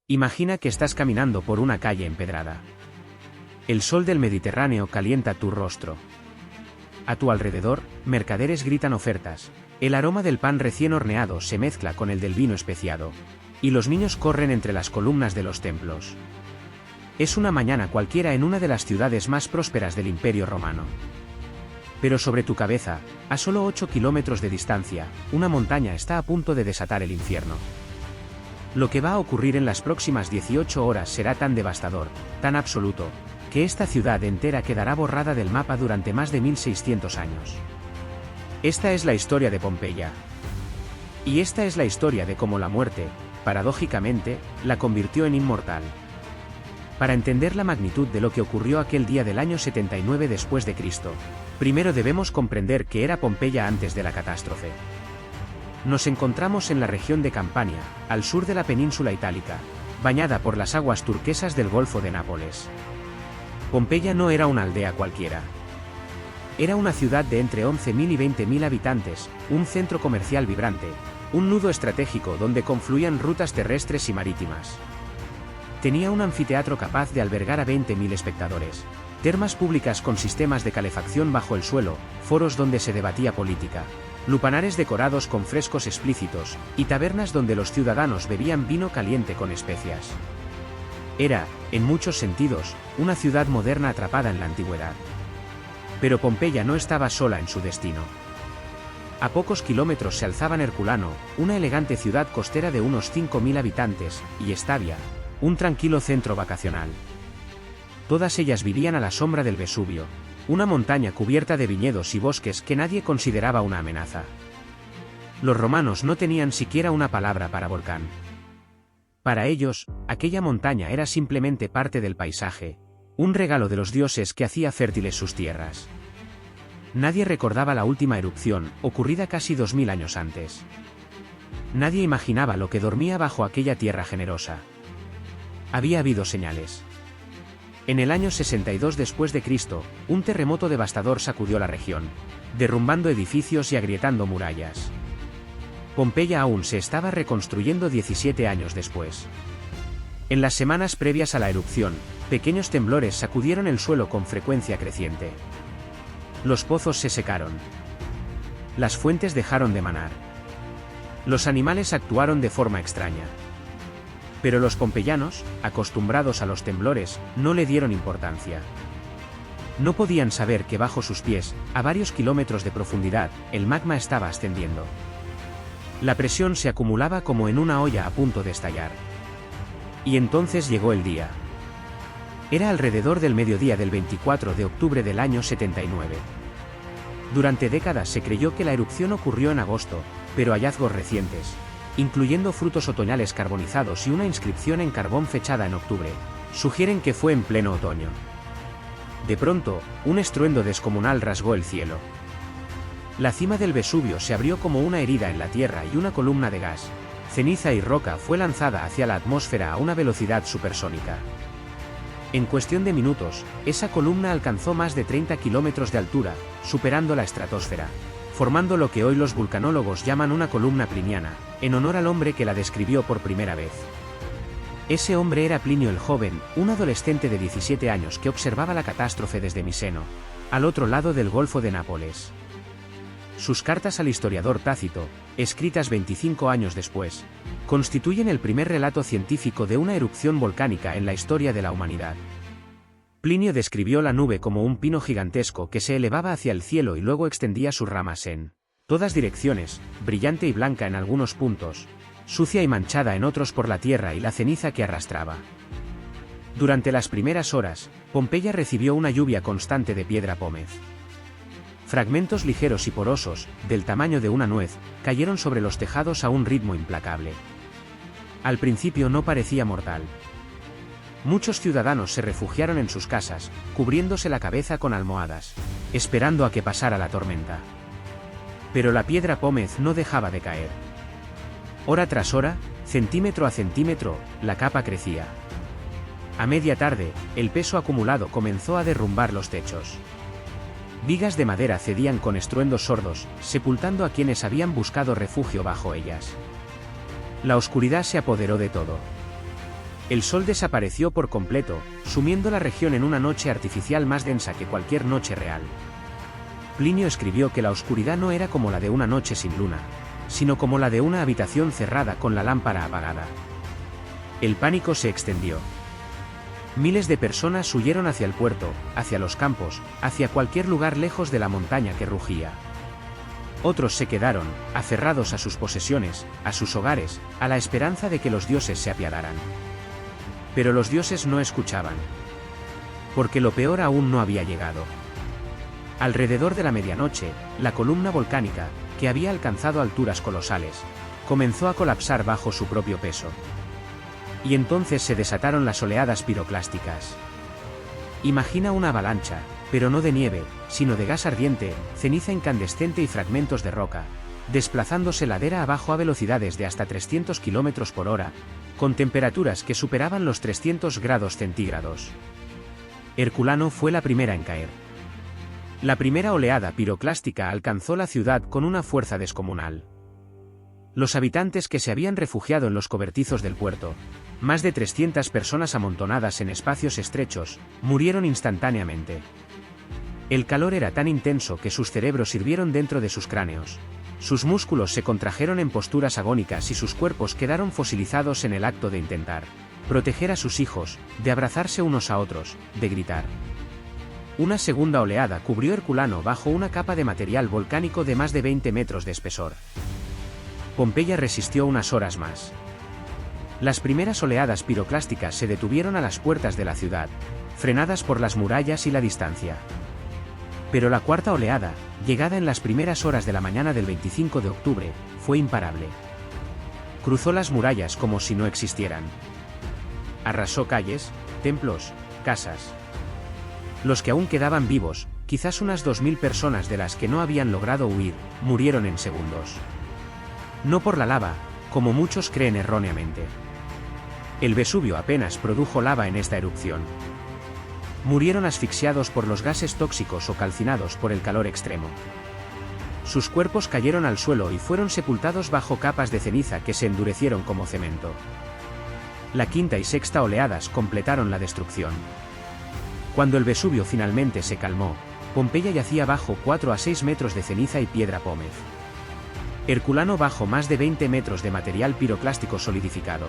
Imagina que estás caminando por una calle empedrada. El sol del Mediterráneo calienta tu rostro. A tu alrededor, mercaderes gritan ofertas, el aroma del pan recién horneado se mezcla con el del vino especiado, y los niños corren entre las columnas de los templos. Es una mañana cualquiera en una de las ciudades más prósperas del Imperio Romano. Pero sobre tu cabeza, a solo 8 kilómetros de distancia, una montaña está a punto de desatar el infierno. Lo que va a ocurrir en las próximas 18 horas será tan devastador, tan absoluto, que esta ciudad entera quedará borrada del mapa durante más de 1600 años. Esta es la historia de Pompeya. Y esta es la historia de cómo la muerte, paradójicamente, la convirtió en inmortal. Para entender la magnitud de lo que ocurrió aquel día del año 79 después de Cristo, primero debemos comprender qué era Pompeya antes de la catástrofe. Nos encontramos en la región de Campania, al sur de la península itálica, bañada por las aguas turquesas del Golfo de Nápoles. Pompeya no era una aldea cualquiera. Era una ciudad de entre 11.000 y 20.000 habitantes, un centro comercial vibrante, un nudo estratégico donde confluían rutas terrestres y marítimas. Tenía un anfiteatro capaz de albergar a 20.000 espectadores, termas públicas con sistemas de calefacción bajo el suelo, foros donde se debatía política, lupanares decorados con frescos explícitos, y tabernas donde los ciudadanos bebían vino caliente con especias. Era, en muchos sentidos, una ciudad moderna atrapada en la antigüedad. Pero Pompeya no estaba sola en su destino. A pocos kilómetros se alzaban Herculano, una elegante ciudad costera de unos 5.000 habitantes, y Estavia, un tranquilo centro vacacional. Todas ellas vivían a la sombra del Vesubio, una montaña cubierta de viñedos y bosques que nadie consideraba una amenaza. Los romanos no tenían siquiera una palabra para volcán. Para ellos, aquella montaña era simplemente parte del paisaje, un regalo de los dioses que hacía fértiles sus tierras. Nadie recordaba la última erupción, ocurrida casi 2000 años antes. Nadie imaginaba lo que dormía bajo aquella tierra generosa. Había habido señales. En el año 62 después de Cristo, un terremoto devastador sacudió la región, derrumbando edificios y agrietando murallas. Pompeya aún se estaba reconstruyendo 17 años después. En las semanas previas a la erupción, pequeños temblores sacudieron el suelo con frecuencia creciente. Los pozos se secaron. Las fuentes dejaron de manar. Los animales actuaron de forma extraña. Pero los pompeyanos, acostumbrados a los temblores, no le dieron importancia. No podían saber que bajo sus pies, a varios kilómetros de profundidad, el magma estaba ascendiendo. La presión se acumulaba como en una olla a punto de estallar. Y entonces llegó el día. Era alrededor del mediodía del 24 de octubre del año 79. Durante décadas se creyó que la erupción ocurrió en agosto, pero hallazgos recientes, incluyendo frutos otoñales carbonizados y una inscripción en carbón fechada en octubre, sugieren que fue en pleno otoño. De pronto, un estruendo descomunal rasgó el cielo. La cima del Vesubio se abrió como una herida en la tierra y una columna de gas, ceniza y roca fue lanzada hacia la atmósfera a una velocidad supersónica. En cuestión de minutos, esa columna alcanzó más de 30 kilómetros de altura, superando la estratosfera, formando lo que hoy los vulcanólogos llaman una columna pliniana, en honor al hombre que la describió por primera vez. Ese hombre era Plinio el Joven, un adolescente de 17 años que observaba la catástrofe desde Miseno, al otro lado del Golfo de Nápoles. Sus cartas al historiador Tácito, escritas 25 años después, constituyen el primer relato científico de una erupción volcánica en la historia de la humanidad. Plinio describió la nube como un pino gigantesco que se elevaba hacia el cielo y luego extendía sus ramas en todas direcciones, brillante y blanca en algunos puntos, sucia y manchada en otros por la tierra y la ceniza que arrastraba. Durante las primeras horas, Pompeya recibió una lluvia constante de piedra pómez. Fragmentos ligeros y porosos, del tamaño de una nuez, cayeron sobre los tejados a un ritmo implacable. Al principio no parecía mortal. Muchos ciudadanos se refugiaron en sus casas, cubriéndose la cabeza con almohadas, esperando a que pasara la tormenta. Pero la piedra pómez no dejaba de caer. Hora tras hora, centímetro a centímetro, la capa crecía. A media tarde, el peso acumulado comenzó a derrumbar los techos. Vigas de madera cedían con estruendos sordos, sepultando a quienes habían buscado refugio bajo ellas. La oscuridad se apoderó de todo. El sol desapareció por completo, sumiendo la región en una noche artificial más densa que cualquier noche real. Plinio escribió que la oscuridad no era como la de una noche sin luna, sino como la de una habitación cerrada con la lámpara apagada. El pánico se extendió. Miles de personas huyeron hacia el puerto, hacia los campos, hacia cualquier lugar lejos de la montaña que rugía. Otros se quedaron, aferrados a sus posesiones, a sus hogares, a la esperanza de que los dioses se apiadaran. Pero los dioses no escuchaban. Porque lo peor aún no había llegado. Alrededor de la medianoche, la columna volcánica, que había alcanzado alturas colosales, comenzó a colapsar bajo su propio peso. Y entonces se desataron las oleadas piroclásticas. Imagina una avalancha, pero no de nieve, sino de gas ardiente, ceniza incandescente y fragmentos de roca, desplazándose ladera abajo a velocidades de hasta 300 km por hora, con temperaturas que superaban los 300 grados centígrados. Herculano fue la primera en caer. La primera oleada piroclástica alcanzó la ciudad con una fuerza descomunal. Los habitantes que se habían refugiado en los cobertizos del puerto, más de 300 personas amontonadas en espacios estrechos, murieron instantáneamente. El calor era tan intenso que sus cerebros hirvieron dentro de sus cráneos. Sus músculos se contrajeron en posturas agónicas y sus cuerpos quedaron fosilizados en el acto de intentar proteger a sus hijos, de abrazarse unos a otros, de gritar. Una segunda oleada cubrió Herculano bajo una capa de material volcánico de más de 20 metros de espesor. Pompeya resistió unas horas más. Las primeras oleadas piroclásticas se detuvieron a las puertas de la ciudad, frenadas por las murallas y la distancia. Pero la cuarta oleada, llegada en las primeras horas de la mañana del 25 de octubre, fue imparable. Cruzó las murallas como si no existieran. Arrasó calles, templos, casas. Los que aún quedaban vivos, quizás unas 2000 personas de las que no habían logrado huir, murieron en segundos. No por la lava, como muchos creen erróneamente. El Vesubio apenas produjo lava en esta erupción. Murieron asfixiados por los gases tóxicos o calcinados por el calor extremo. Sus cuerpos cayeron al suelo y fueron sepultados bajo capas de ceniza que se endurecieron como cemento. La quinta y sexta oleadas completaron la destrucción. Cuando el Vesubio finalmente se calmó, Pompeya yacía bajo 4 a 6 metros de ceniza y piedra pómez. Herculano bajo más de 20 metros de material piroclástico solidificado.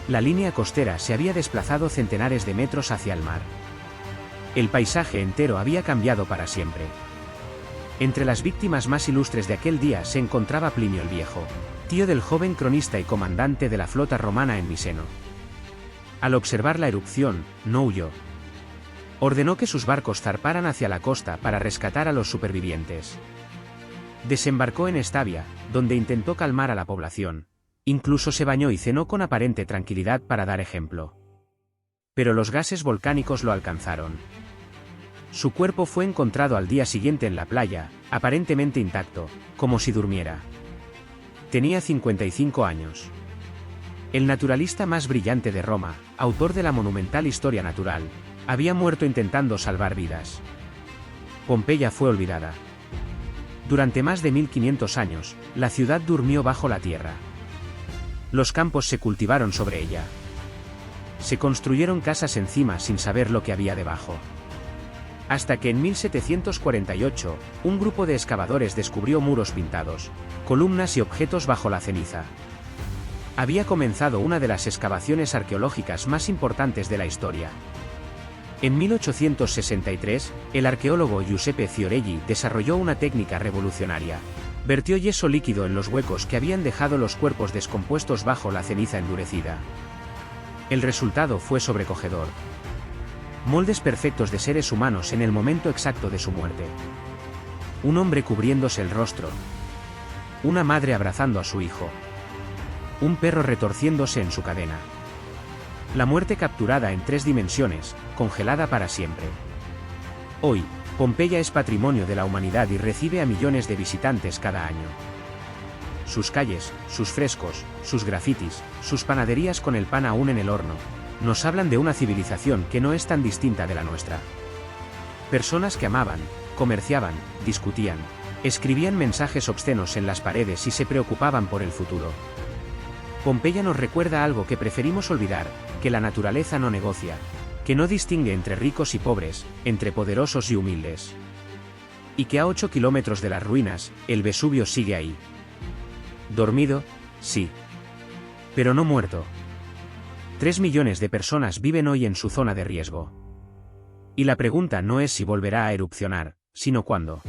La línea costera se había desplazado centenares de metros hacia el mar. El paisaje entero había cambiado para siempre. Entre las víctimas más ilustres de aquel día se encontraba Plinio el Viejo, tío del joven cronista y comandante de la flota romana en Miseno. Al observar la erupción, no huyó. Ordenó que sus barcos zarparan hacia la costa para rescatar a los supervivientes. Desembarcó en Estavia, donde intentó calmar a la población. Incluso se bañó y cenó con aparente tranquilidad para dar ejemplo. Pero los gases volcánicos lo alcanzaron. Su cuerpo fue encontrado al día siguiente en la playa, aparentemente intacto, como si durmiera. Tenía 55 años. El naturalista más brillante de Roma, autor de la monumental Historia Natural, había muerto intentando salvar vidas. Pompeya fue olvidada. Durante más de 1500 años, la ciudad durmió bajo la tierra. Los campos se cultivaron sobre ella. Se construyeron casas encima sin saber lo que había debajo. Hasta que en 1748, un grupo de excavadores descubrió muros pintados, columnas y objetos bajo la ceniza. Había comenzado una de las excavaciones arqueológicas más importantes de la historia. En 1863, el arqueólogo Giuseppe Fiorelli desarrolló una técnica revolucionaria. Vertió yeso líquido en los huecos que habían dejado los cuerpos descompuestos bajo la ceniza endurecida. El resultado fue sobrecogedor. Moldes perfectos de seres humanos en el momento exacto de su muerte. Un hombre cubriéndose el rostro. Una madre abrazando a su hijo. Un perro retorciéndose en su cadena. La muerte capturada en 3 dimensiones, congelada para siempre. Hoy, Pompeya es patrimonio de la humanidad y recibe a millones de visitantes cada año. Sus calles, sus frescos, sus grafitis, sus panaderías con el pan aún en el horno, nos hablan de una civilización que no es tan distinta de la nuestra. Personas que amaban, comerciaban, discutían, escribían mensajes obscenos en las paredes y se preocupaban por el futuro. Pompeya nos recuerda algo que preferimos olvidar, que la naturaleza no negocia, que no distingue entre ricos y pobres, entre poderosos y humildes. Y que a 8 kilómetros de las ruinas, el Vesubio sigue ahí. Dormido, sí. Pero no muerto. 3 millones de personas viven hoy en su zona de riesgo. Y la pregunta no es si volverá a erupcionar, sino cuándo.